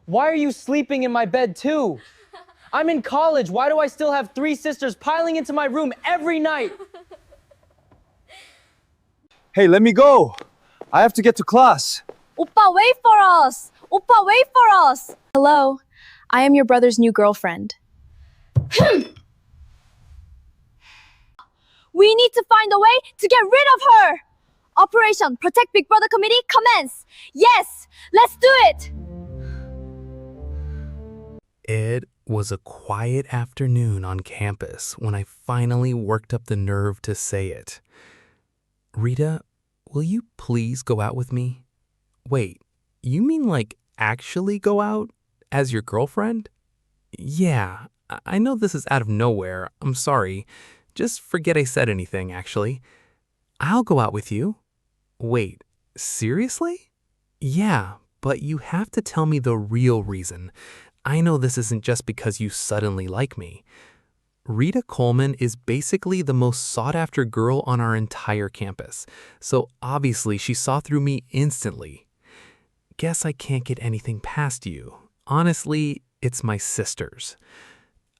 Why are you sleeping in my bed too? I'm in college. Why do I still have 3 sisters piling into my room every night? Hey, let me go. I have to get to class. 오빠, wait for us! 오빠, wait for us! Hello, I am your brother's new girlfriend. We need to find a way to get rid of her! Operation Protect Big Brother Committee commence! Yes, let's do it! It was a quiet afternoon on campus when I finally worked up the nerve to say it. Rita, will you please go out with me? Wait, you mean like actually go out? As your girlfriend? Yeah, I know this is out of nowhere. I'm sorry. Just forget I said anything, actually. I'll go out with you. Wait, seriously? Yeah, but you have to tell me the real reason. I know this isn't just because you suddenly like me. Rita Coleman is basically the most sought-after girl on our entire campus, so obviously she saw through me instantly. Guess I can't get anything past you. Honestly, it's my sisters.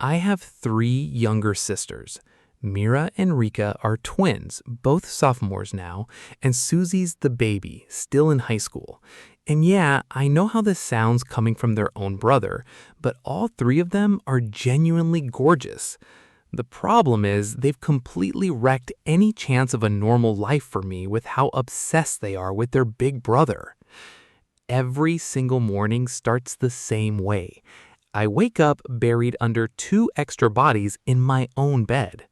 I have 3 younger sisters. Mira and Rika are twins, both sophomores now, and Susie's the baby, still in high school. And yeah, I know how this sounds coming from their own brother, but all 3 of them are genuinely gorgeous. The problem is they've completely wrecked any chance of a normal life for me with how obsessed they are with their big brother. Every single morning starts the same way. I wake up buried under 2 extra bodies in my own bed.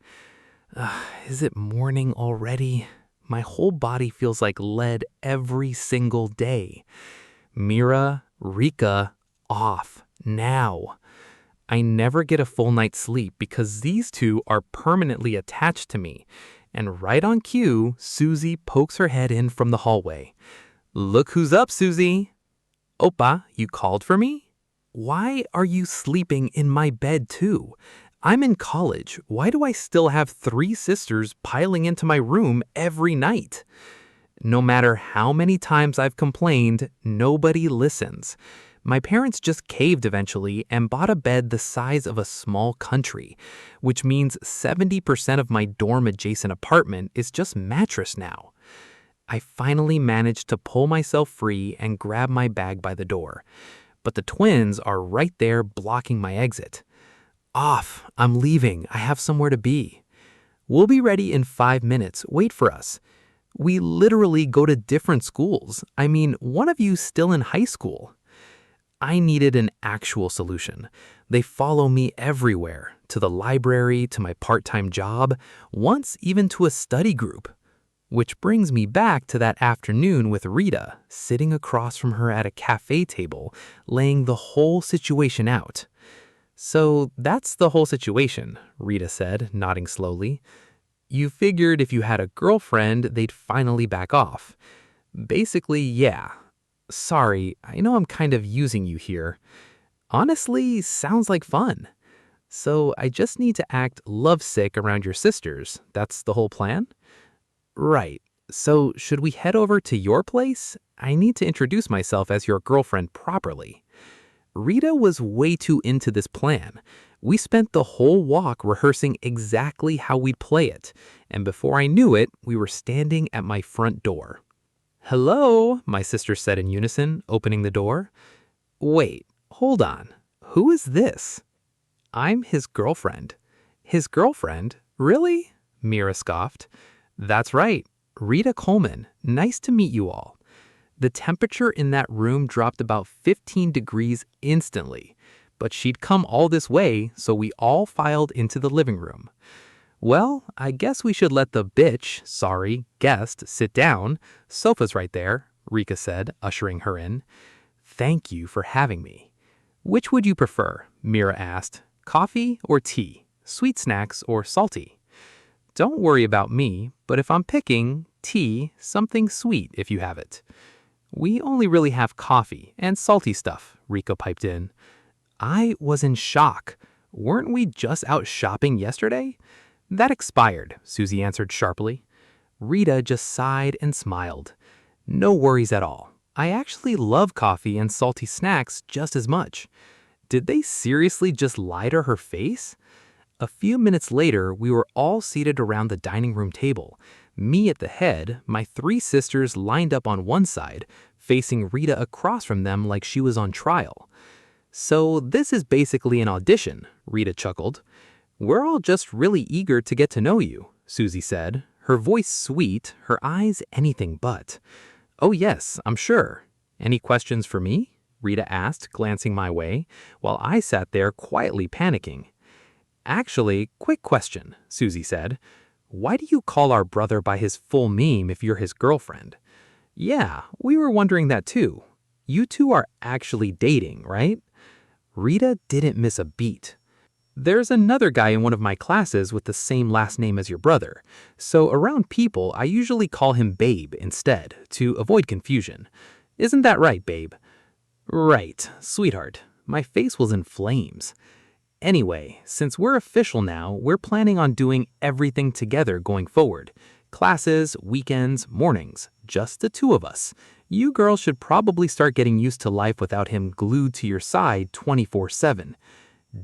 Is it morning already? My whole body feels like lead every single day. Mira, Rika, off, now. I never get a full night's sleep because these 2 are permanently attached to me. And right on cue, Susie pokes her head in from the hallway. Look who's up, Susie. Oppa, you called for me? Why are you sleeping in my bed too? I'm in college. Why do I still have 3 sisters piling into my room every night? No matter how many times I've complained, nobody listens. My parents just caved eventually and bought a bed the size of a small country, which means 70% of my dorm-adjacent apartment is just mattress now. I finally managed to pull myself free and grab my bag by the door. But the twins are right there blocking my exit. Off, I'm leaving. I have somewhere to be. We'll be ready in 5 minutes. Wait for us. We literally go to different schools. I mean, one of you's still in high school. I needed an actual solution. They follow me everywhere, to the library, to my part-time job, once even to a study group. Which brings me back to that afternoon with Rita, sitting across from her at a cafe table, laying the whole situation out. So that's the whole situation, Rita said, nodding slowly. You figured if you had a girlfriend, they'd finally back off. Basically, yeah. Sorry, I know I'm kind of using you here. Honestly, sounds like fun. So I just need to act lovesick around your sisters. That's the whole plan? Right. So should we head over to your place? I need to introduce myself as your girlfriend properly. Rita was way too into this plan. We spent the whole walk rehearsing exactly how we'd play it, and before I knew it, we were standing at my front door. Hello, my sister said in unison, opening the door. Wait, hold on. Who is this? I'm his girlfriend. His girlfriend? Really? Mira scoffed. That's right. Rita Coleman. Nice to meet you all. The temperature in that room dropped about 15 degrees instantly, but she'd come all this way, so we all filed into the living room. Well, I guess we should let the guest sit down. Sofa's right there, Rika said, ushering her in. Thank you for having me. Which would you prefer? Mira asked. Coffee or tea? Sweet snacks or salty? Don't worry about me, but if I'm picking, tea, something sweet if you have it. We only really have coffee and salty stuff, Rika piped in. I was in shock. Weren't we just out shopping yesterday? That expired, Susie answered sharply. Rita just sighed and smiled. No worries at all. I actually love coffee and salty snacks just as much. Did they seriously just lie to her face? A few minutes later, we were all seated around the dining room table. Me at the head, my 3 sisters lined up on one side, facing Rita across from them like she was on trial. "So this is basically an audition," Rita chuckled. "We're all just really eager to get to know you," Susie said, her voice sweet, her eyes anything but. "Oh yes, I'm sure. Any questions for me?" Rita asked, glancing my way, while I sat there quietly panicking. "Actually, quick question," Susie said. "Why do you call our brother by his full name if you're his girlfriend?" "Yeah, we were wondering that too. You two are actually dating, right?" Rita didn't miss a beat. "There's another guy in one of my classes with the same last name as your brother, so around people I usually call him Babe instead, to avoid confusion. Isn't that right, Babe?" "Right, sweetheart." My face was in flames. "Anyway, since we're official now, we're planning on doing everything together going forward. Classes, weekends, mornings, just the 2 of us. You girls should probably start getting used to life without him glued to your side 24/7.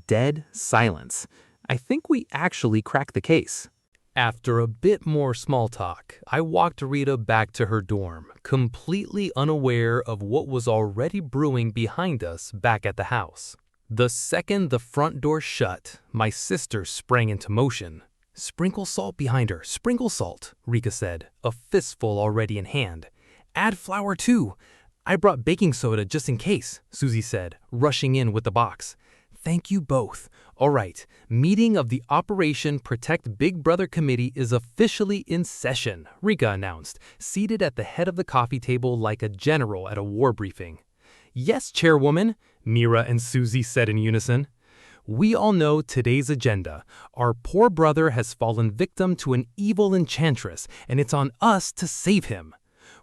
Dead silence. I think we actually cracked the case. After a bit more small talk, I walked Rita back to her dorm, completely unaware of what was already brewing behind us back at the house. The second the front door shut, my sister sprang into motion. "Sprinkle salt behind her, sprinkle salt," Rika said, a fistful already in hand. "Add flour too. I brought baking soda just in case," Susie said, rushing in with the box. "Thank you both. All right, meeting of the Operation Protect Big Brother Committee is officially in session," Rika announced, seated at the head of the coffee table like a general at a war briefing. "Yes, Chairwoman," Mira and Susie said in unison. "We all know today's agenda. Our poor brother has fallen victim to an evil enchantress, and it's on us to save him.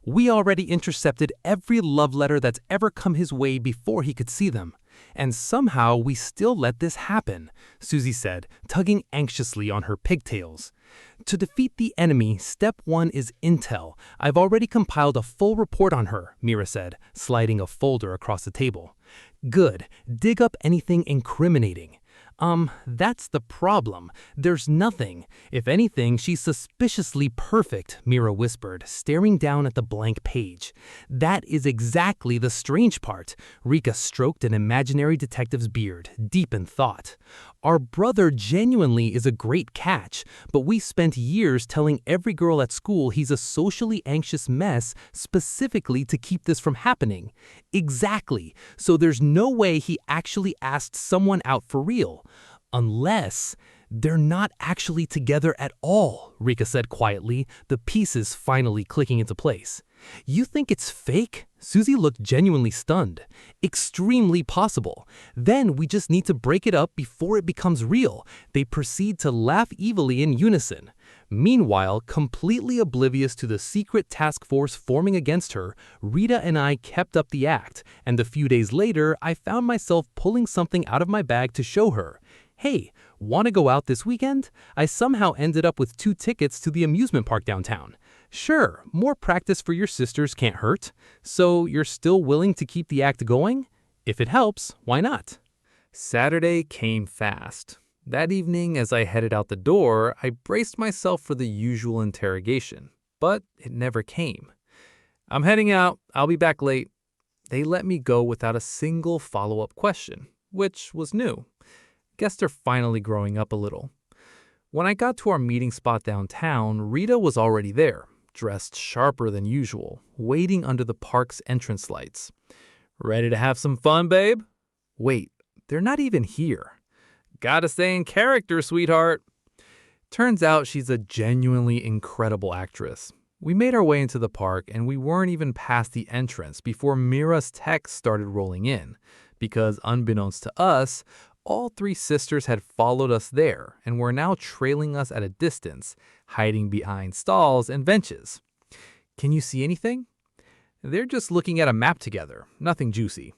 We already intercepted every love letter that's ever come his way before he could see them. And somehow we still let this happen," Susie said, tugging anxiously on her pigtails. "To defeat the enemy, step 1 is intel. I've already compiled a full report on her," Mira said, sliding a folder across the table. "Good. Dig up anything incriminating." That's the problem. There's nothing. If anything, she's suspiciously perfect," Mira whispered, staring down at the blank page. "That is exactly the strange part." Rika stroked an imaginary detective's beard, deep in thought. "Our brother genuinely is a great catch, but we spent years telling every girl at school he's a socially anxious mess specifically to keep this from happening." "Exactly. So there's no way he actually asked someone out for real. Unless they're not actually together at all," Rika said quietly, the pieces finally clicking into place. "You think it's fake?" Susie looked genuinely stunned. "Extremely possible. Then we just need to break it up before it becomes real." They proceed to laugh evilly in unison. Meanwhile, completely oblivious to the secret task force forming against her, Rita and I kept up the act, and a few days later, I found myself pulling something out of my bag to show her. "Hey, want to go out this weekend? I somehow ended up with 2 tickets to the amusement park downtown." "Sure, more practice for your sisters can't hurt. So you're still willing to keep the act going? If it helps, why not?" Saturday came fast. That evening, as I headed out the door, I braced myself for the usual interrogation, but it never came. "I'm heading out. I'll be back late." They let me go without a single follow-up question, which was new. Guess they're finally growing up a little. When I got to our meeting spot downtown, Rita was already there, dressed sharper than usual, waiting under the park's entrance lights. "Ready to have some fun, babe?" "Wait, they're not even here." "Gotta stay in character, sweetheart." Turns out she's a genuinely incredible actress. We made our way into the park and we weren't even past the entrance before Mira's text started rolling in, because unbeknownst to us, all 3 sisters had followed us there and were now trailing us at a distance, hiding behind stalls and benches. "Can you see anything?" "They're just looking at a map together, nothing juicy."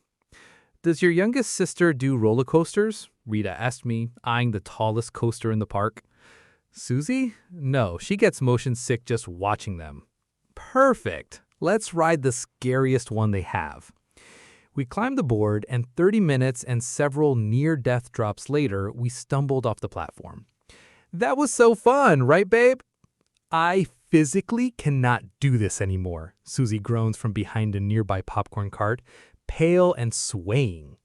"Does your youngest sister do roller coasters?" Rita asked me, eyeing the tallest coaster in the park. "Susie? No, she gets motion sick just watching them." "Perfect." Let's ride the scariest one they have. We climbed aboard, and 30 minutes and several near-death drops later, we stumbled off the platform. That was so fun, right, babe? I physically cannot do this anymore, Susie groans from behind a nearby popcorn cart, pale and swaying.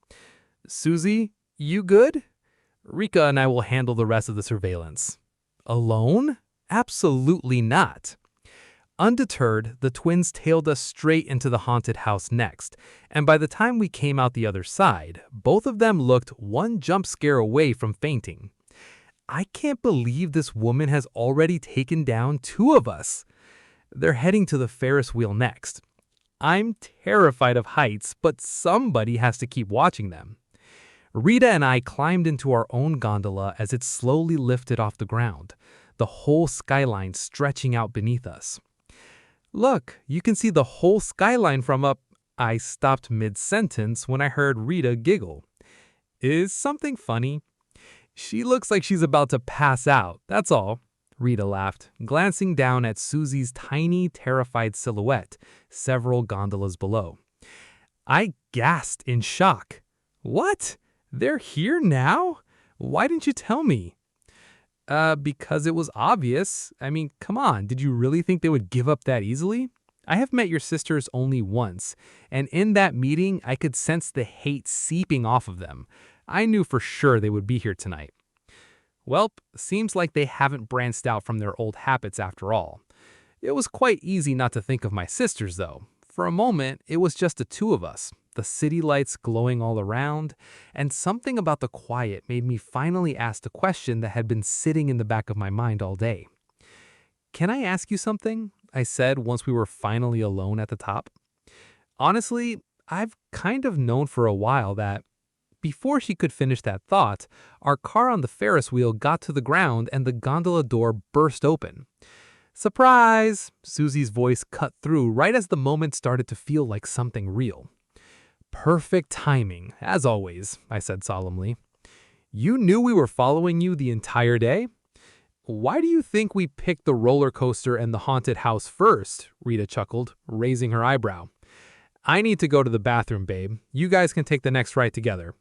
Susie, you good? Rika and I will handle the rest of the surveillance. Alone? Absolutely not. Undeterred, the twins tailed us straight into the haunted house next, and by the time we came out the other side, both of them looked one jump scare away from fainting. I can't believe this woman has already taken down 2 of us. They're heading to the Ferris wheel next. I'm terrified of heights, but somebody has to keep watching them. Rita and I climbed into our own gondola as it slowly lifted off the ground, the whole skyline stretching out beneath us. Look, you can see the whole skyline from up. I stopped mid-sentence when I heard Rita giggle. Is something funny? She looks like she's about to pass out, that's all. Rita laughed, glancing down at Susie's tiny, terrified silhouette, several gondolas below. I gasped in shock. What? They're here now? Why didn't you tell me? Because it was obvious. I mean, come on, did you really think they would give up that easily? I have met your sisters only once, and in that meeting, I could sense the hate seeping off of them. I knew for sure they would be here tonight. Welp, seems like they haven't branched out from their old habits after all. It was quite easy not to think of my sisters, though. For a moment, it was just the 2 of us, the city lights glowing all around, and something about the quiet made me finally ask the question that had been sitting in the back of my mind all day. Can I ask you something? I said once we were finally alone at the top. Honestly, I've kind of known for a while that before she could finish that thought, our car on the Ferris wheel got to the ground and the gondola door burst open. Surprise! Susie's voice cut through right as the moment started to feel like something real. Perfect timing, as always, I said solemnly. You knew we were following you the entire day? Why do you think we picked the roller coaster and the haunted house first? Rita chuckled, raising her eyebrow. I need to go to the bathroom, babe. You guys can take the next ride together.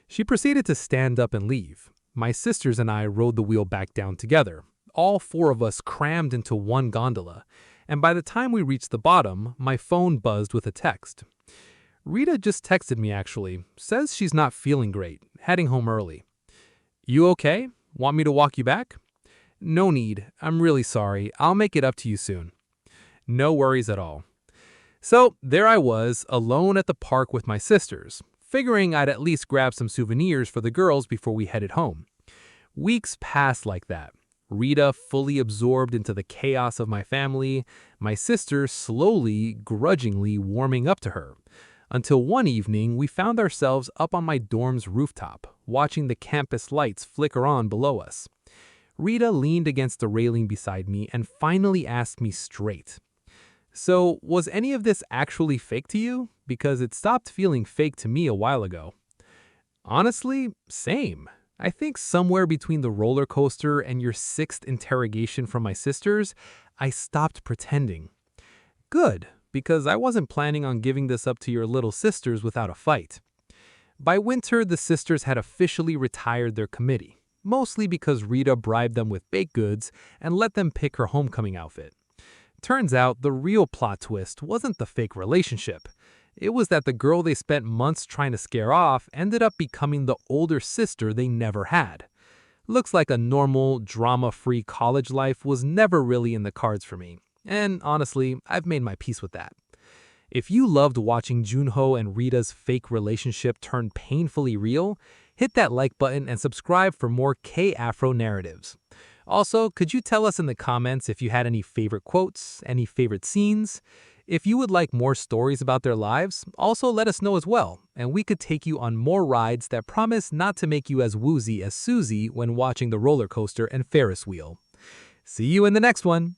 She proceeded to stand up and leave. My sisters and I rode the wheel back down together, all 4 of us crammed into one gondola, and by the time we reached the bottom, my phone buzzed with a text. Rita just texted me actually, says she's not feeling great, heading home early. You okay? Want me to walk you back? No need, I'm really sorry, I'll make it up to you soon. No worries at all. So there I was, alone at the park with my sisters, figuring I'd at least grab some souvenirs for the girls before we headed home. Weeks passed like that. Rita fully absorbed into the chaos of my family, my sister slowly, grudgingly warming up to her. Until one evening, we found ourselves up on my dorm's rooftop, watching the campus lights flicker on below us. Rita leaned against the railing beside me and finally asked me straight. So, was any of this actually fake to you? Because it stopped feeling fake to me a while ago. Honestly, same. I think somewhere between the roller coaster and your 6th interrogation from my sisters, I stopped pretending. Good, because I wasn't planning on giving this up to your little sisters without a fight. By winter, the sisters had officially retired their committee, mostly because Rita bribed them with baked goods and let them pick her homecoming outfit. Turns out the real plot twist wasn't the fake relationship. It was that the girl they spent months trying to scare off ended up becoming the older sister they never had. Looks like a normal, drama-free college life was never really in the cards for me. And honestly, I've made my peace with that. If you loved watching Junho and Rita's fake relationship turn painfully real, hit that like button and subscribe for more K-Afro Narratives. Also, could you tell us in the comments if you had any favorite quotes, any favorite scenes? If you would like more stories about their lives, also let us know as well, and we could take you on more rides that promise not to make you as woozy as Susie when watching the roller coaster and Ferris wheel. See you in the next one!